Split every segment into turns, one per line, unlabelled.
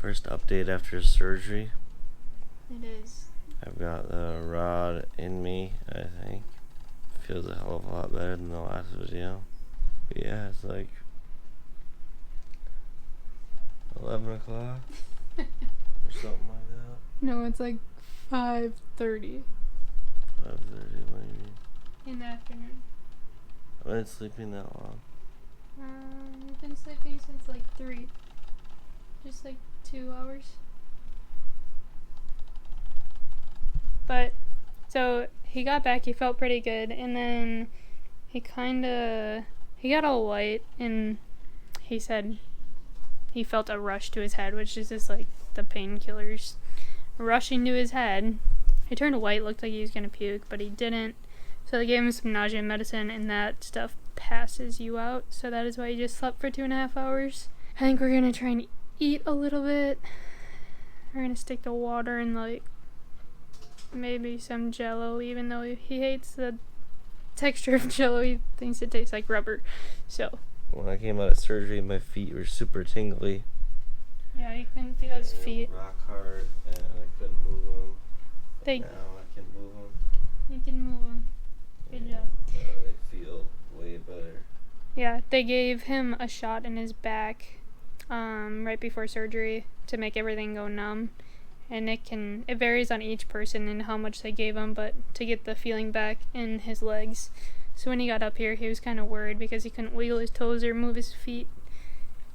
First update after surgery.
It is.
I've got the rod in me, I think. Feels a hell of a lot better than the last video. But yeah, it's like 11 o'clock or something like that.
No, it's like 5:30.
5:30, what do you mean?
In the afternoon.
I've been sleeping that long.
We've been sleeping since like 3. Just like 2 hours. But, so, he got back, he felt pretty good, and then he got all white, and he said he felt a rush to his head, which is just like the painkillers rushing to his head. He turned white, looked like he was gonna puke, but he didn't. So they gave him some nausea medicine, and that stuff passes you out, so that is why he just slept for 2.5 hours. I think we're gonna try and eat a little bit. We're gonna stick to water and like maybe some Jello, even though he hates the texture of Jello. He thinks it tastes like rubber. So
When I came out of surgery, my feet were super tingly.
yeah, you couldn't feel his feet.
Rock hard, and I couldn't move them.
They,
Now I can move them.
you can move them. Good job.
They feel way better.
Yeah, they gave him a shot in his back right before surgery to make everything go numb. And it varies on each person and how much they gave him, but to get the feeling back in his legs. So when he got up here, he was kind of worried because he couldn't wiggle his toes or move his feet.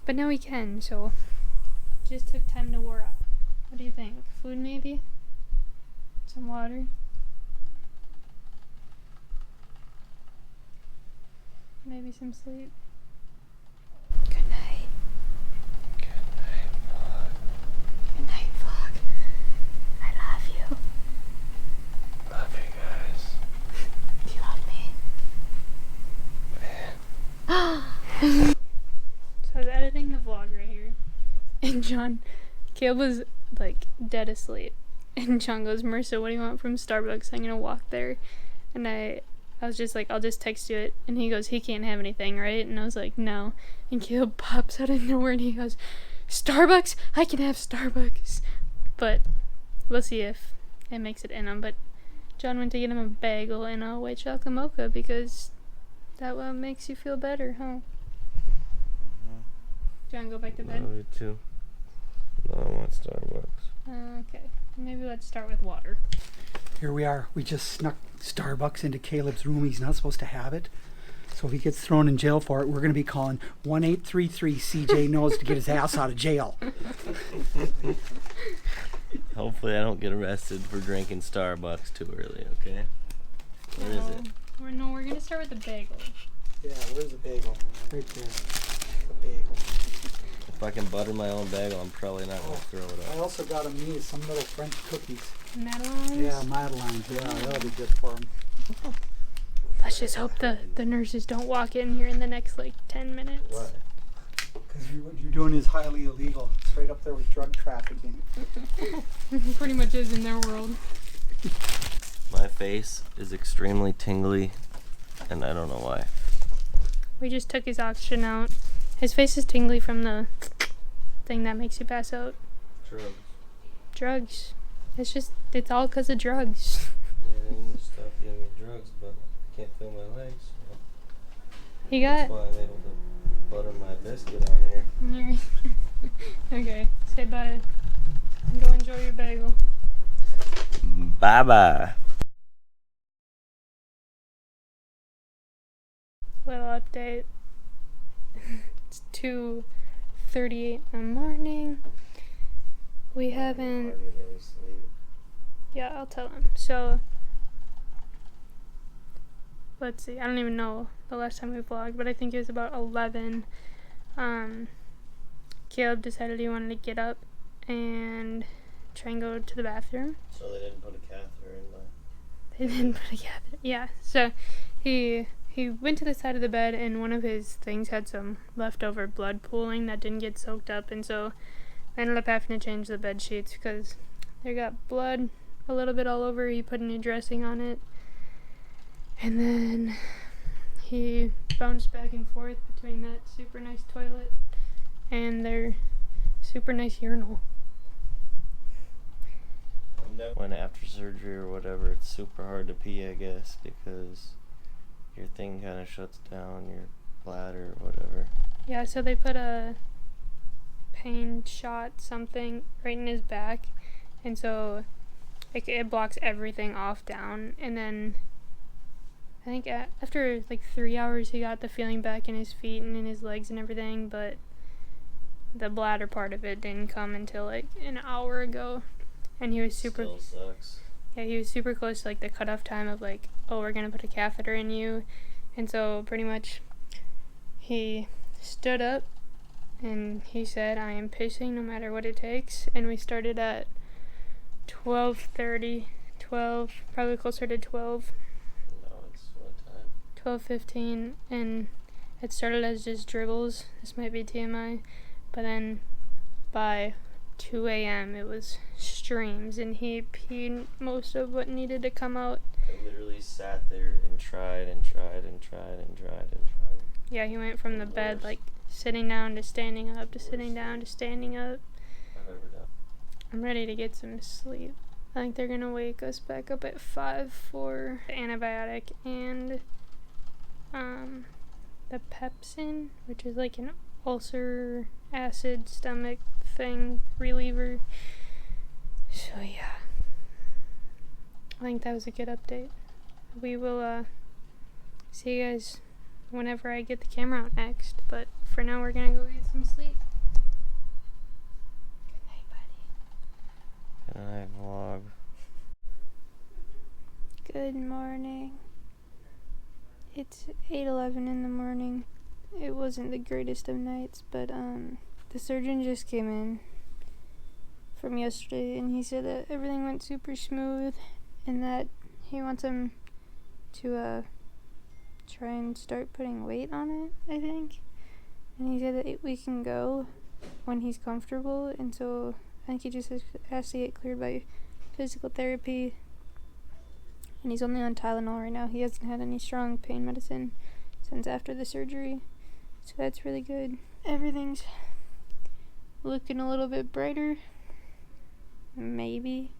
But now he can, so just took time to wear out. What do you think? Food maybe? Some water? Maybe some sleep? Good night.
Good night, vlog.
Good night, vlog. I love you.
Love you guys.
Do you love me? So I was editing the vlog right here, and Caleb was like dead asleep, and John goes, "Marissa, what do you want from Starbucks? I'm gonna walk there." And I was just like, "I'll just text you it." And he goes, "He can't have anything, right?" And I was like, "No." And Caleb pops out of nowhere and he goes, "Starbucks? I can have Starbucks." But we'll see if it makes it in him. But John went to get him a bagel and a white chocolate mocha because that one makes you feel better, huh? Do you want to go back to bed?
Love you too. No, I want Starbucks.
Okay. Maybe let's start with water.
Here we are. We just snuck Starbucks into Caleb's room. He's not supposed to have it. So if he gets thrown in jail for it, we're going to be calling 1-833 CJ knows to get his ass out of jail.
Hopefully I don't get arrested for drinking Starbucks too early, okay? Where is it?
We're going to start with the bagel.
Yeah, where's the bagel? Right there. The bagel.
If I can butter my own bagel, I'm probably not going to throw it
I
up.
also got him some little French cookies.
Madeline's?
Yeah, Madeline's. Yeah, that'll be good for him.
Let's just hope the nurses don't walk in here in the next, 10 minutes.
What?
Because what you're doing is highly illegal. It's right up there with drug trafficking.
Pretty much is in their world.
My face is extremely tingly, and I don't know why.
We just took his oxygen out. His face is tingly from the thing that makes you pass out.
Drugs.
Drugs. It's all because of drugs.
Yeah, they need to stop giving me drugs, but I can't feel my legs. So
He
that's
got...
why I'm able to butter my biscuit on here.
Okay, say bye. Go enjoy your bagel.
Bye-bye.
Little update. It's 2:38 in the morning. We haven't...
Hardly any sleep.
Yeah, I'll tell him. So, let's see. I don't even know the last time we vlogged, but I think it was about 11. Caleb decided he wanted to get up and try and go to the bathroom.
So they didn't put a catheter in my...
They didn't put a catheter. Yeah, so he went to the side of the bed, and one of his things had some leftover blood pooling that didn't get soaked up, and so I ended up having to change the bed sheets because they got blood a little bit all over. He put a new dressing on it, and then he bounced back and forth between that super nice toilet and their super nice urinal.
when after surgery or whatever, it's super hard to pee, I guess, because your thing kind of shuts down, your bladder or whatever.
Yeah, so they put a pain shot something right in his back, and so it blocks everything off down, and then I think after like 3 hours he got the feeling back in his feet and in his legs and everything, but the bladder part of it didn't come until like an hour ago, and he was super.
Still sucks.
Yeah, he was super close to like the cutoff time of like, oh, we're gonna put a catheter in you, and so pretty much he stood up and he said, I am pissing no matter what it takes, and we started at 12:30, 12, probably closer to 12.
No, it's what time?
12:15, and it started as just dribbles. This might be TMI, but then by 2 a.m. it was streams, and he peed most of what needed to come out.
I literally sat there and tried and tried and tried and tried and tried.
Yeah, he went from the bed like sitting down to standing up to sitting down to standing up.
I've ever done.
I'm ready to get some sleep. I think they're gonna wake us back up at 5 for the antibiotic and the pepsin, which is like an ulcer acid stomach thing reliever. So yeah, I think that was a good update. We will see you guys whenever I get the camera out next, but for now we're gonna go get some sleep. Good night, buddy.
Good night, vlog.
Good morning. It's 8:11 in the morning. It wasn't the greatest of nights, but the surgeon just came in from yesterday, and he said that everything went super smooth and that he wants him to try and start putting weight on it, I think. And he said that we can go when he's comfortable, and so I think he just has to get cleared by physical therapy. And he's only on Tylenol right now. He hasn't had any strong pain medicine since after the surgery, so that's really good. Everything's looking a little bit brighter. Maybe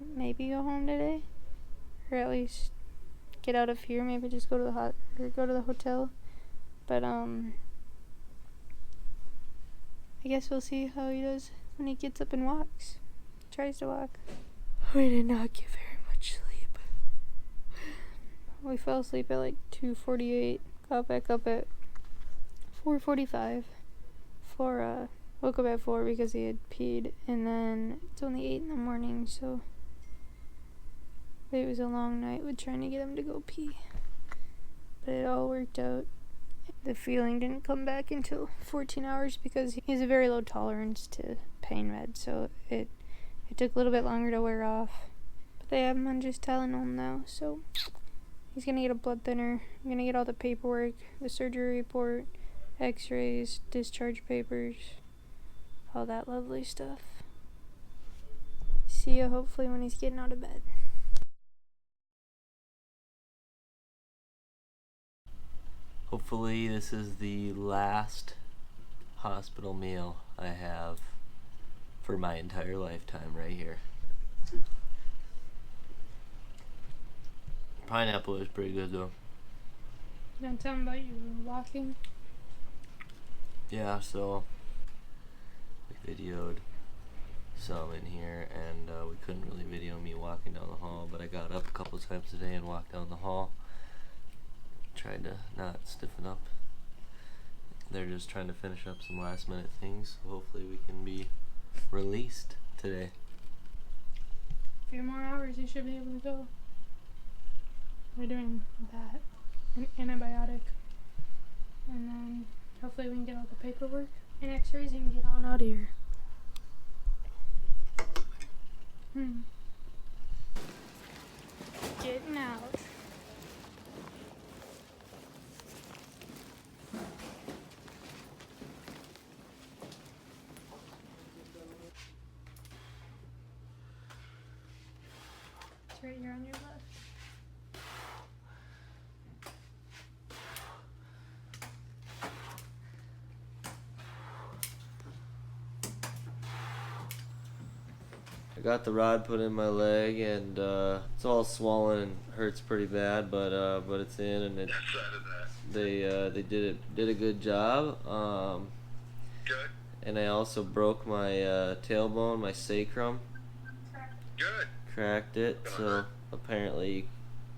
go home today, or at least get out of here. Maybe just go to the hotel. But I guess we'll see how he does when he gets up and walks. Tries to walk. We did not get very much sleep. We fell asleep at like 2:48. Got back up at 4:45. Woke up at 4 because he had peed, and then it's only 8 in the morning, so it was a long night with trying to get him to go pee. But it all worked out. The feeling didn't come back until 14 hours because he has a very low tolerance to pain meds, so it took a little bit longer to wear off. But they have him on just Tylenol now, so he's gonna get a blood thinner. I'm gonna get all the paperwork, the surgery report, x-rays, discharge papers, all that lovely stuff. See ya hopefully when he's getting out of bed.
Hopefully this is the last hospital meal I have for my entire lifetime right here. Pineapple is pretty good though.
You want to tell him about you walking?
Yeah, so we videoed some in here, and we couldn't really video me walking down the hall, but I got up a couple times today and walked down the hall. Tried to not stiffen up. They're just trying to finish up some last minute things, so hopefully we can be released today.
A few more hours you should be able to go. We're doing that, an antibiotic, and then hopefully we can get all the paperwork and x-rays and get on out of here. Getting out. It's right here on your left.
I got the rod put in my leg, and it's all swollen and hurts pretty bad, but it's in, and it, they did a good job.
Good.
And I also broke my tailbone, my sacrum.
Good.
Cracked it, so apparently you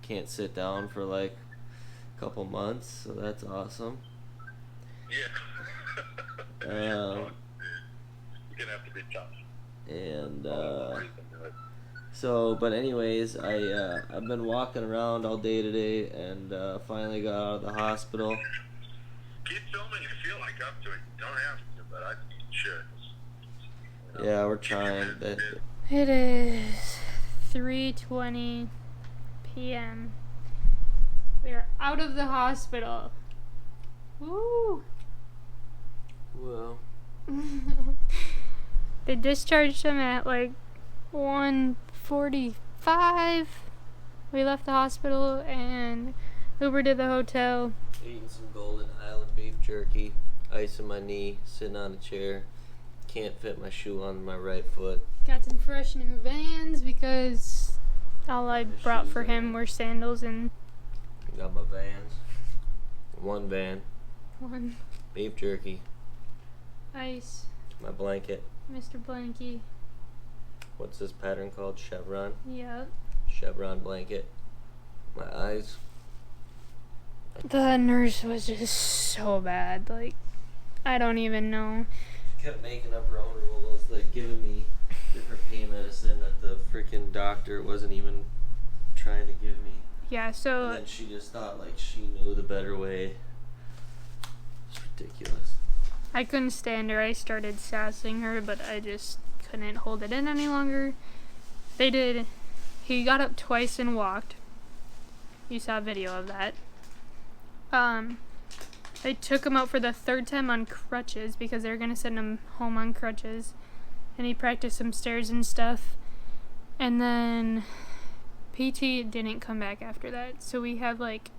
can't sit down for like a couple months, so that's awesome.
Yeah.
Um,
You're gonna have to be tough.
And so, but anyways, I've been walking around all day today, and finally got out of the hospital.
Keep filming if you feel like up to it. You don't have to, but I think you should.
Yeah, we're trying.
It is 3:20 p.m. We are out of the hospital. Woo!
Well,
They discharged him at like 1:45. We left the hospital and Ubered to the hotel.
eating some Golden Island beef jerky, ice in my knee, sitting on a chair. Can't fit my shoe on my right foot.
Got some fresh new Vans because all I brought for him were sandals and
Got my Vans. One van,
one
beef jerky,
ice,
my blanket.
Mr. Blanky.
What's this pattern called? Chevron?
Yep.
Chevron blanket. My eyes.
The nurse was just so bad. Like, I don't even know.
She kept making up her own rules, like giving me different pain medicine that the freaking doctor wasn't even trying to give me.
Yeah,
And
so
then she just thought like she knew the better way. It's ridiculous.
I couldn't stand her. I started sassing her, but I just couldn't hold it in any longer. They did. He got up twice and walked. You saw a video of that. They took him out for the third time on crutches because they were going to send him home on crutches. And he practiced some stairs and stuff. And then PT didn't come back after that. So we have like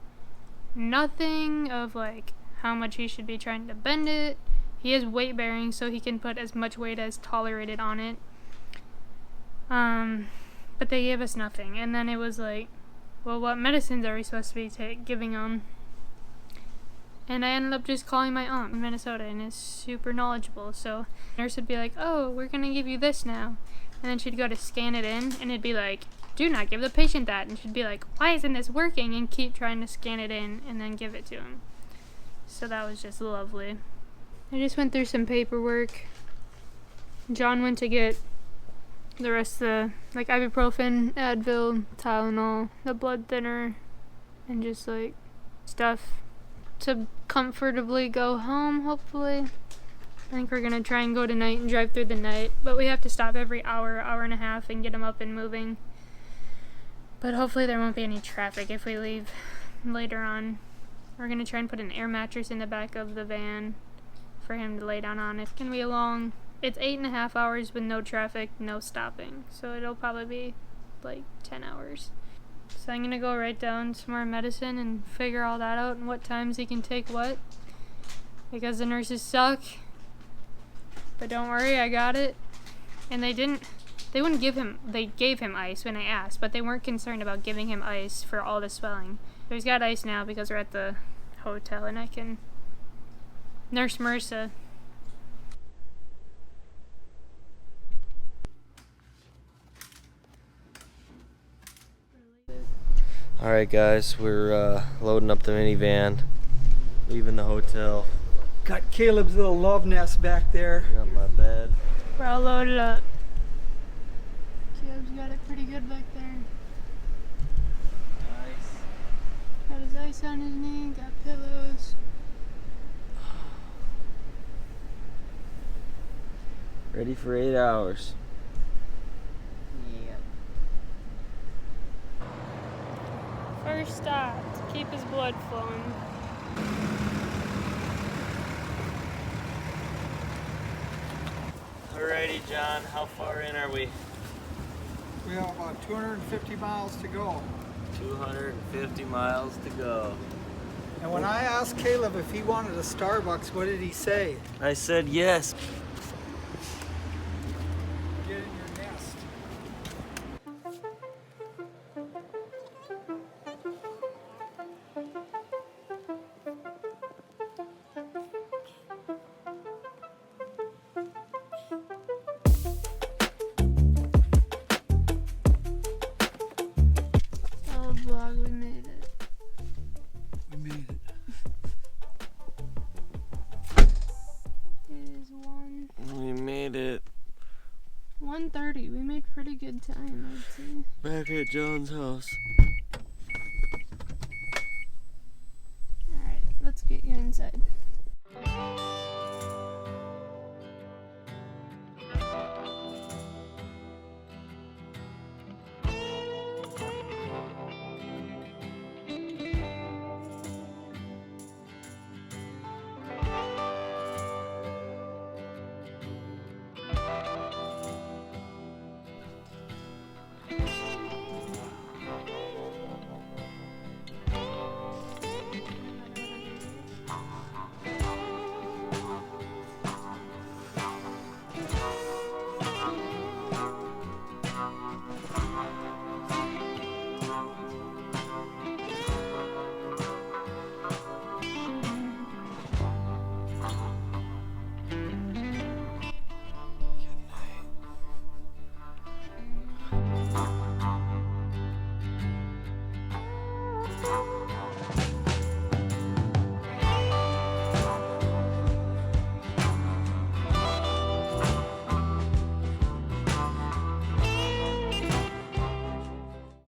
nothing of like how much he should be trying to bend it. He is weight bearing, so he can put as much weight as tolerated on it. But they gave us nothing. And then it was like, well, what medicines are we supposed to be giving him? And I ended up just calling my aunt in Minnesota, and is super knowledgeable. So the nurse would be like, oh, we're going to give you this now. And then she'd go to scan it in, and it'd be like, do not give the patient that. And she'd be like, why isn't this working? And keep trying to scan it in and then give it to him. So that was just lovely. I just went through some paperwork. John went to get the rest of the, like, ibuprofen, Advil, Tylenol, the blood thinner, and just, like, stuff to comfortably go home, hopefully. I think we're going to try and go tonight and drive through the night, but we have to stop every hour, hour and a half, and get him up and moving. But hopefully there won't be any traffic if we leave later on. We're going to try and put an air mattress in the back of the van for him to lay down on. It's going to be it's 8.5 hours with no traffic, no stopping. So it'll probably be like 10 hours. So I'm going to go write down some more medicine and figure all that out and what times he can take what. Because the nurses suck. But don't worry, I got it. And they gave him ice when I asked, but they weren't concerned about giving him ice for all the swelling. So he's got ice now because we're at the hotel and I can nurse Marissa.
Alright guys, we're loading up the minivan, leaving the hotel.
Got Caleb's little love nest back there.
Got my bed.
We're all loaded up. Caleb's got it pretty good back there.
Nice.
Got his ice on his knee, got pillows.
Ready for 8 hours.
Yep. First stop, to keep his blood flowing.
Alrighty John, how far in are we?
We have about 250 miles to go.
250 miles to go.
And when I asked Caleb if he wanted a Starbucks, what did he say?
I said yes.
Get in your nest.
1:30. We made pretty good time, I'd say.
Back at John's house.
Alright, let's get you inside.